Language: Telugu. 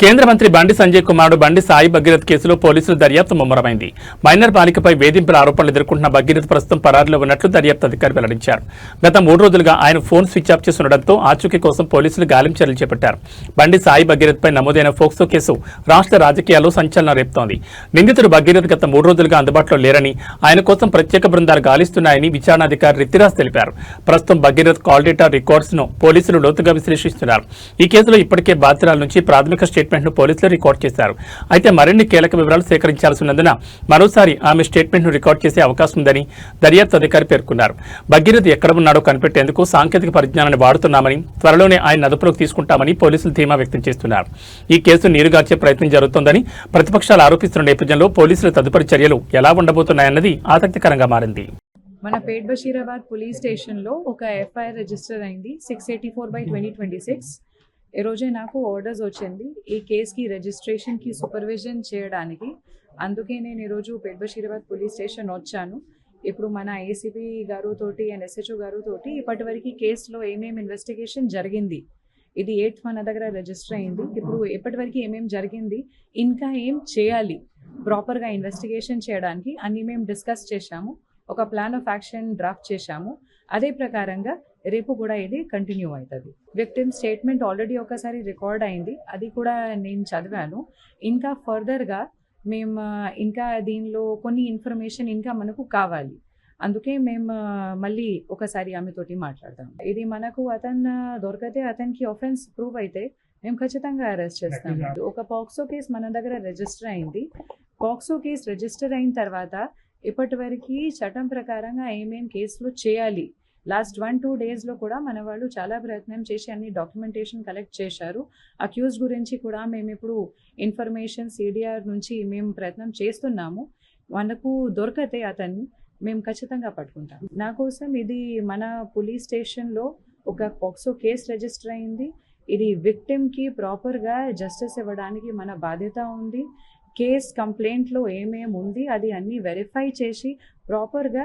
కేంద్ర మంత్రి బండి సంజయ్ కుమారుడు బండి సాయి భగీరథ్ కేసులో పోలీసులు దర్యాప్తు ముమ్మరమైంది. మైనర్ బాలికపై వేధింపుల ఆరోపణలు ఎదుర్కొంటున్న భగీరథ్ ప్రస్తుతం పరారీలో ఉన్నట్లు దర్యాప్తు అధికారి వెల్లడించారు. గత 3 రోజులుగా ఆయన ఫోన్ స్విచ్ ఆఫ్ చేసి ఉండడంతో ఆచూకీ కోసం పోలీసులు గాలింపు చర్యలు చేపట్టారు. బండి సాయి భగీరథ్ పై నమోదైన ఫోక్సో కేసు రాష్ట్ర రాజకీయాల్లో సంచలనం రేపుతోంది. నిందితుడు భగీరథ్ గత 3 రోజులుగా అందుబాటులో లేరని, ఆయన కోసం ప్రత్యేక బృందాలు గాలిస్తున్నాయని విచారణాధికారి రితిరాజ్ తెలిపారు. ప్రస్తుతం భగీరథ్ కాల్ డేటా రికార్డ్స్ ను పోలీసులు లోతుగా విశ్లేషిస్తున్నారు. ఈ కేసులో ఇప్పటికే బాధితురాల నుంచి ప్రాథమిక స్టేట్మెంట్ ను పోలీసులు రికార్డ్ చేశారు. అయితే మరిన్ని కీలక వివరాలు సేకరించాల్సి ఉన్నందున మరోసారి ఆమె స్టేట్మెంట్ ను రికార్డ్ చేసే అవకాశం ఉందని దర్యాప్తు అధికారి పేర్కొన్నారు. భగీరథ్ ఎక్కడ ఉన్నాడో కనిపెట్టేందుకు సాంకేతిక పరిజ్ఞానాన్ని వాడుతున్నామని, త్వరలోనే ఆయన అదుపులోకి తీసుకుంటామని పోలీసులు ధీమా వ్యక్తం చేస్తున్నారు. ఈ కేసు నీరుగార్చే ప్రయత్నం జరుగుతోందని ప్రతిపక్షాలు ఆరోపిస్తున్న నేపథ్యంలో పోలీసుల తదుపరి చర్యలు ఎలా ఉండబోతున్నాయన్నది ఆసక్తికరంగా మారింది. మన పేట్ బషీరాబాద్ పోలీస్ స్టేషన్లో ఒక ఎఫ్ఐఆర్ రిజిస్టర్ అయింది 684/2026. ఈ రోజే నాకు ఆర్డర్స్ వచ్చింది ఈ కేసుకి రిజిస్ట్రేషన్కి సూపర్విజన్ చేయడానికి. అందుకే నేను ఈరోజు పేట్ బషీరాబాద్ పోలీస్ స్టేషన్ వచ్చాను. ఇప్పుడు మన ఏసీపీ గారుతోటి అండ్ ఎస్హెచ్ఓ గారుతోటి ఇప్పటివరకు కేసులో ఏమేమి ఇన్వెస్టిగేషన్ జరిగింది, ఇది 8th మన దగ్గర రిజిస్టర్ అయింది. ఇప్పుడు ఇప్పటివరకు ఏమేమి జరిగింది, ఇంకా ఏం చేయాలి ప్రాపర్గా ఇన్వెస్టిగేషన్ చేయడానికి అన్ని మేము డిస్కస్ చేశాము. ఒక ప్లాన్ ఆఫ్ యాక్షన్ డ్రాఫ్ట్ చేశాము. అదే ప్రకారంగా రేపు కూడా ఇది కంటిన్యూ అవుతుంది. విక్టిమ్ స్టేట్మెంట్ ఆల్రెడీ ఒకసారి రికార్డ్ అయింది, అది కూడా నేను చదివాను. ఇంకా ఫర్దర్గా మేము ఇంకా దీనిలో కొన్ని ఇన్ఫర్మేషన్ ఇంకా మనకు కావాలి. అందుకే మేము మళ్ళీ ఒకసారి ఆమెతోటి మాట్లాడతాం. ఇది మనకు అతను దొరికితే, అతనికి ఆఫెన్స్ ప్రూవ్ అయితే మేము ఖచ్చితంగా అరెస్ట్ చేస్తాం. ఒక పాక్సో కేసు మన దగ్గర రిజిస్టర్ అయింది. పాక్సో కేసు రిజిస్టర్ అయిన తర్వాత ఇప్పటివరకు చట్టం ప్రకారంగా ఏమేం కేసులు చేయాలి, లాస్ట్ 1-2 డేస్లో కూడా మన వాళ్ళు చాలా ప్రయత్నం చేసి అన్ని డాక్యుమెంటేషన్ కలెక్ట్ చేశారు. అక్యూజ్ గురించి కూడా మేము ఇప్పుడు ఇన్ఫర్మేషన్ సిడిఆర్ నుంచి మేము ప్రయత్నం చేస్తున్నాము. మనకు దొరికితే అతన్ని మేము ఖచ్చితంగా పట్టుకుంటాం. నా కోసం ఇది మన పోలీస్ స్టేషన్లో ఒక పాక్సో కేసు రిజిస్టర్ అయింది. ఇది విక్టిమ్కి ప్రాపర్గా జస్టిస్ ఇవ్వడానికి మన బాధ్యత ఉంది. కేస్ కంప్లైంట్లో ఏమేమి ఉంది అది అన్నీ వెరిఫై చేసి ప్రాపర్గా